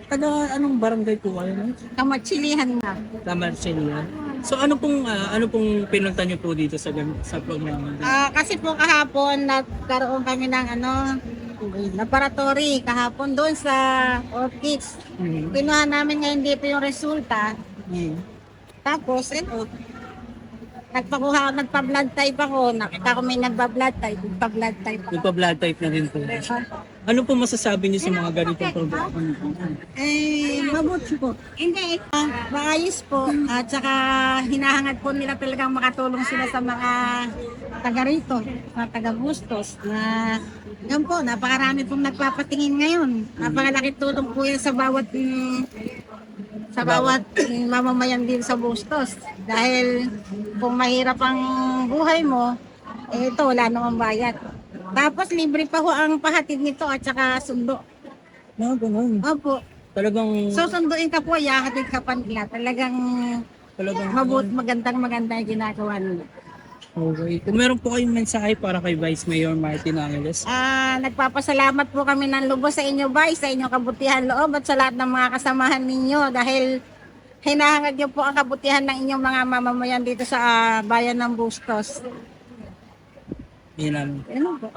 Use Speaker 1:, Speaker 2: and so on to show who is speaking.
Speaker 1: Taga anong barangay po kayo?
Speaker 2: Kamatsilihan na.
Speaker 1: Tamarsilia. So ano pong pinunta niyo po dito sa programa?
Speaker 2: Kasi po kahapon nagkaroon kami ng laboratory kahapon doon sa orchids.
Speaker 1: Mm.
Speaker 2: Kinuha namin ngayon dito yung resulta.
Speaker 1: Mm.
Speaker 2: Tapos ito, nagpa-blood type ako. Nakita ko may nagpa-blood type ako.
Speaker 1: Nagpa-blood type na rin po. Ano po masasabi niyo sa mga ganitong programa?
Speaker 2: Mabuti po. Hindi, maayos po. At saka hinahangad po nila talagang makatulong sila sa mga taga rito, mga taga Bustos na yan po, napakarami pong nagpapatingin ngayon. Napakalaki tulong po yan sa bawat mamamayan din sa Bustos. Dahil kung mahirap ang buhay mo, ito wala namang bayad. Tapos libre pa ho ang pahatid nito at saka sundo.
Speaker 1: No, ganun.
Speaker 2: Opo.
Speaker 1: Talagang
Speaker 2: Susunduin ka po, yahatid ka pa nila. Talagang magandang yung ginagawa nila.
Speaker 1: Okay. Kung meron po kayong mensahe para kay Vice Mayor Martin Angeles.
Speaker 2: Nagpapasalamat po kami ng lubos sa inyo, Vice, sa inyong kabutihan loob at sa lahat ng mga kasamahan ninyo dahil hinahangad niyo po ang kabutihan ng inyong mga mamamayan dito sa bayan ng Bustos.
Speaker 1: Yan lang.
Speaker 2: Ano po?